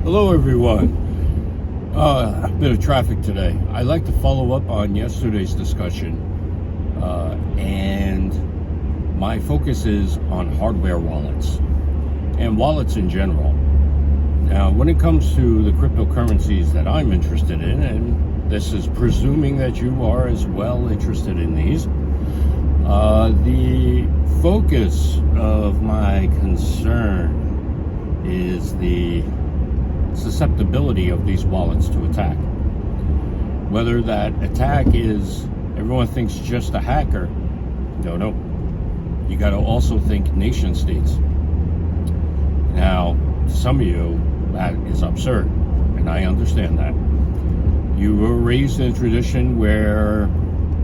Hello, everyone. A bit of traffic today. I'd like to follow up on yesterday's discussion, and my focus is on hardware wallets and wallets in general. Now, when it comes to the cryptocurrencies that I'm interested in, and this is presuming that you are as well interested in these, the focus of my concern is the susceptibility of these wallets to attack. Whether that attack is, everyone thinks just a hacker. No. You got to also think nation states. Now, to some of you, that is absurd, and I understand that. You were raised in a tradition where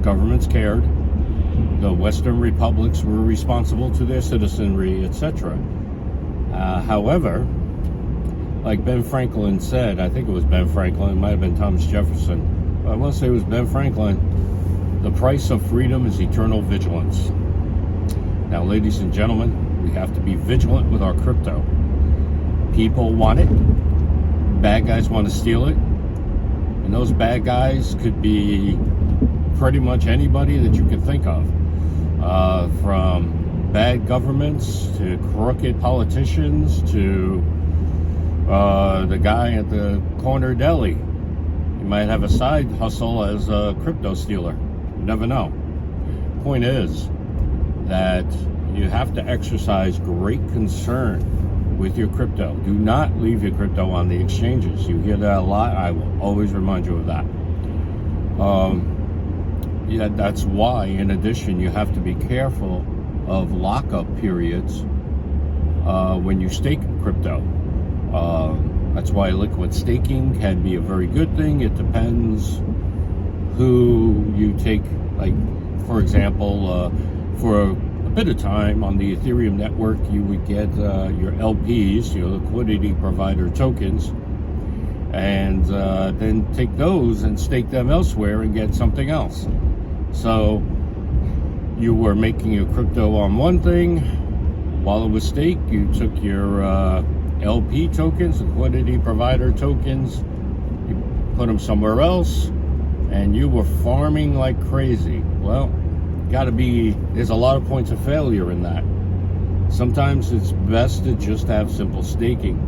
governments cared, the Western republics were responsible to their citizenry, etc. However, like Ben Franklin said, I think it was Ben Franklin, it might have been Thomas Jefferson, but I want to say it was Ben Franklin, the price of freedom is eternal vigilance. Now, ladies and gentlemen, we have to be vigilant with our crypto. People want it, bad guys want to steal it, and those bad guys could be pretty much anybody that you can think of, from bad governments to crooked politicians to the guy at the corner deli. He might have a side hustle as a crypto stealer. You never know. Point is that you have to exercise great concern with your crypto. Do not leave your crypto on the exchanges. You hear that a lot. I will always remind you of that. That's why, in addition, you have to be careful of lockup periods when you stake crypto. That's why liquid staking can be a very good thing. It depends who you take. Like, for example, for a bit of time on the Ethereum network, you would get your LPs, your liquidity provider tokens, and then take those and stake them elsewhere and get something else. So you were making your crypto on one thing. While it was staked, you took your LP tokens, liquidity provider tokens, you put them somewhere else, and you were farming like crazy. Well, there's a lot of points of failure in that. Sometimes it's best to just have simple staking.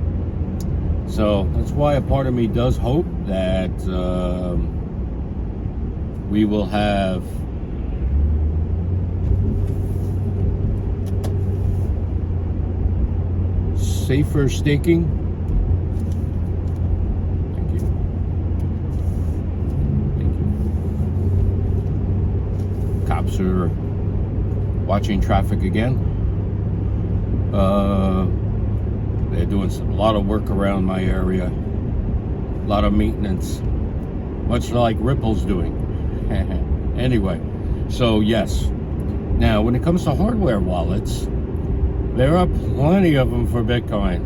So that's why a part of me does hope that we will have safer staking. Thank you. Cops are watching traffic again. They're doing a lot of work around my area, a lot of maintenance, much like Ripple's doing. Anyway, so yes. Now, when it comes to hardware wallets, there are plenty of them for Bitcoin.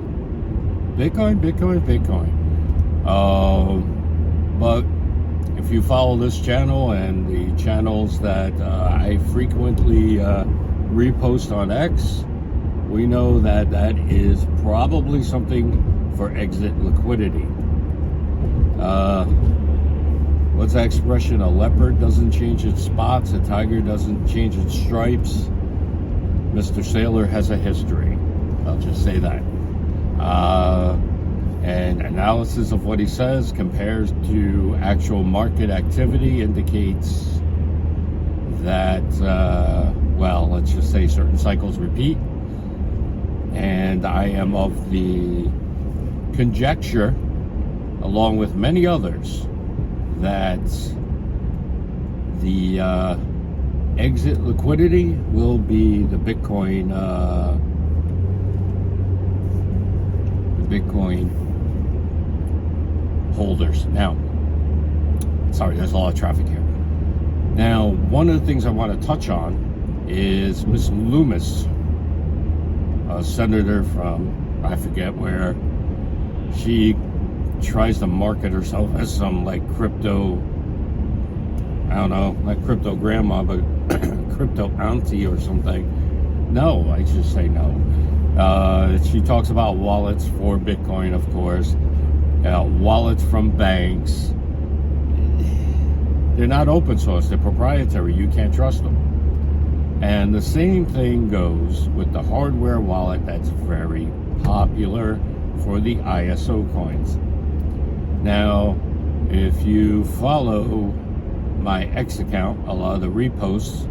Bitcoin. But if you follow this channel and the channels that I frequently repost on X, we know that that is probably something for exit liquidity. What's that expression? A leopard doesn't change its spots, a tiger doesn't change its stripes. Mr. Sailor has a history. I'll just say that. And analysis of what he says compares to actual market activity indicates that, well, let's just say certain cycles repeat. And I am of the conjecture, along with many others, that the exit liquidity will be the Bitcoin holders. Now, sorry, there's a lot of traffic here. Now, one of the things I want to touch on is Miss Loomis, a senator from, I forget where. She tries to market herself as some like crypto, I don't know, not crypto grandma, but crypto auntie or something. No, I just say no. She talks about wallets for Bitcoin, of course. wallets from banks. They're not open source, they're proprietary. You can't trust them. And the same thing goes with the hardware wallet that's very popular for the ISO coins. Now, if you follow my X account, a lot of the reposts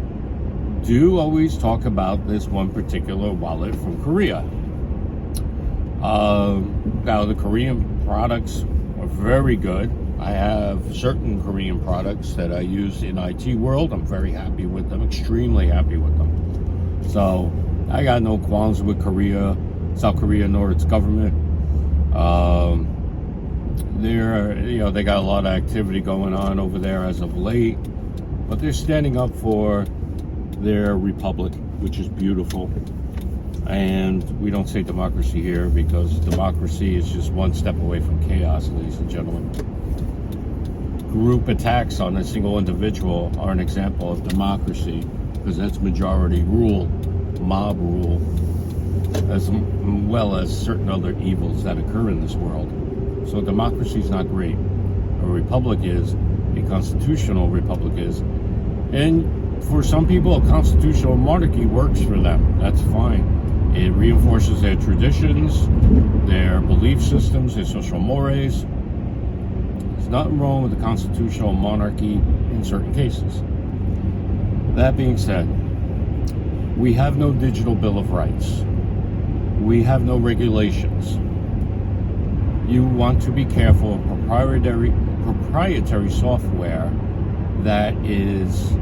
do always talk about this one particular wallet from Korea. Now, the Korean products are very good. I have certain Korean products that I use in IT world. I'm very happy with them, extremely happy with them. So I got no qualms with Korea, South Korea, nor its government. They got a lot of activity going on over there as of late, but they're standing up for their republic, which is beautiful. And we don't say democracy here because democracy is just one step away from chaos, ladies and gentlemen. Group attacks on a single individual are an example of democracy because that's majority rule, mob rule, as well as certain other evils that occur in this world. So democracy is not great. A republic is, a constitutional republic is, and for some people a constitutional monarchy works for them. That's fine. It reinforces their traditions, their belief systems, their social mores. There's nothing wrong with a constitutional monarchy in certain cases. That being said, we have no digital bill of rights. We have no regulations. You want to be careful of proprietary software that is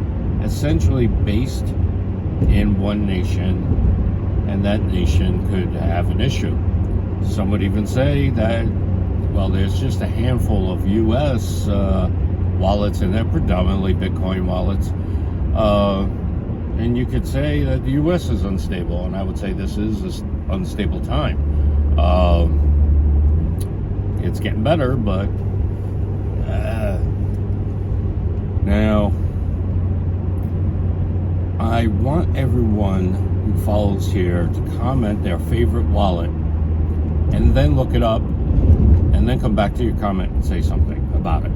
essentially based in one nation, and that nation could have an issue. Some would even say that, well, there's just a handful of U.S. wallets, and they're predominantly Bitcoin wallets. And you could say that the U.S. is unstable, and I would say this is an unstable time. It's getting better, but now I want everyone who follows here to comment their favorite wallet and then look it up and then come back to your comment and say something about it.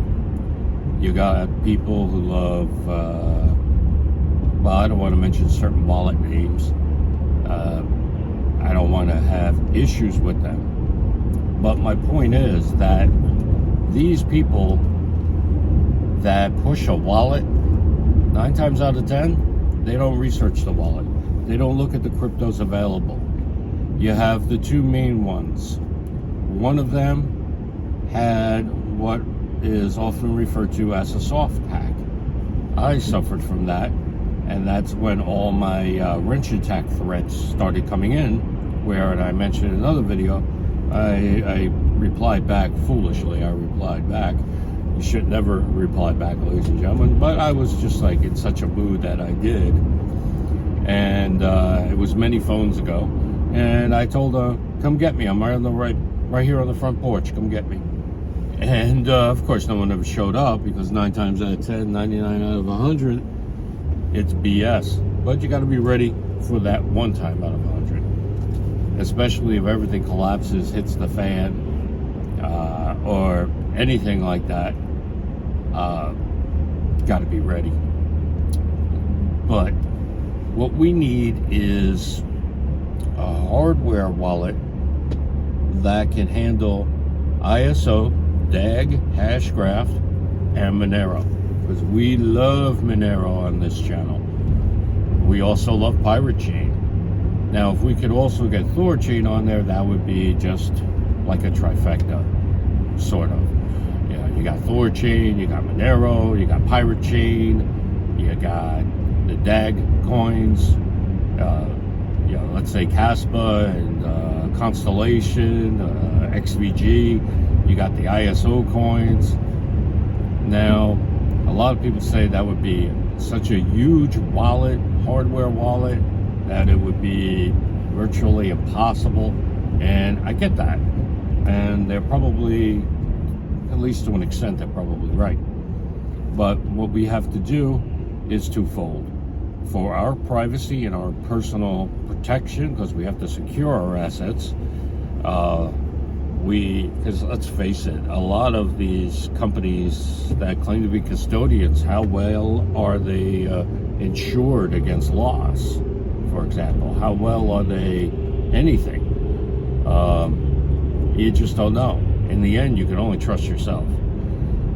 You got people who love, well, I don't want to mention certain wallet names. I don't want to have issues with them. But my point is that these people that push a wallet, 9 times out of 10, they don't research the wallet. They don't look at the cryptos available. You have the two main ones. One of them had what is often referred to as a soft hack. I suffered from that, and that's when all my wrench attack threats started coming in, where, and I mentioned in another video, I replied back foolishly. I replied back. You should never reply back, ladies and gentlemen, but I was just like in such a mood that I did. And it was many phones ago, and I told her, come get me. I'm right here on the front porch. Come get me. And of course, no one ever showed up because 9 times out of 10, 99 out of 100, it's BS. But you got to be ready for that one time out of 100, especially if everything collapses, hits the fan, or anything like that. Got to be ready. But what we need is a hardware wallet that can handle ISO, DAG, Hashgraph, and Monero, because we love Monero on this channel. We also love Pirate Chain. Now, if we could also get Thor Chain on there, that would be just like a trifecta, sort of. You got Thor Chain, you got Monero, you got Pirate Chain, you got the DAG coins, let's say Caspa and Constellation, XVG, you got the ISO coins. Now, a lot of people say that would be such a huge wallet, hardware wallet, that it would be virtually impossible, and I get that, and they're probably, at least to an extent, they're probably right. But what we have to do is twofold. For our privacy and our personal protection, because we have to secure our assets, because let's face it, a lot of these companies that claim to be custodians, how well are they insured against loss, for example? How well are they anything? You just don't know. In the end, you can only trust yourself.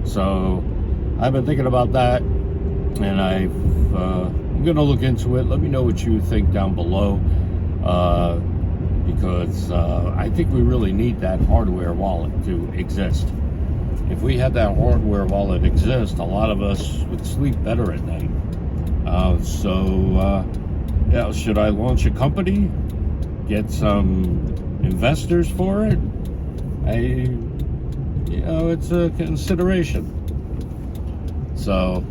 So I've been thinking about that, and I'm going to look into it. Let me know what you think down below, because I think we really need that hardware wallet to exist. If we had that hardware wallet exist, a lot of us would sleep better at night. Yeah, should I launch a company? Get some investors for it? It's a consideration. So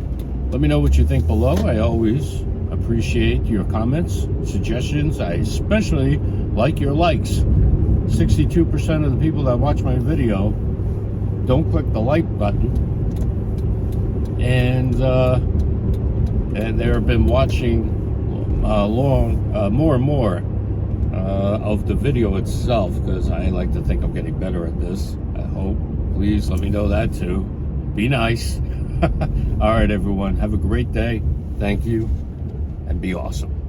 let me know what you think below. I always appreciate your comments, suggestions. I especially like your likes. 62% of the people that watch my video don't click the like button, and they've been watching more and more of the video itself, because I like to think I'm getting better at this. I hope. Please let me know that too. Be nice. All right, everyone. Have a great day. Thank you, and be awesome.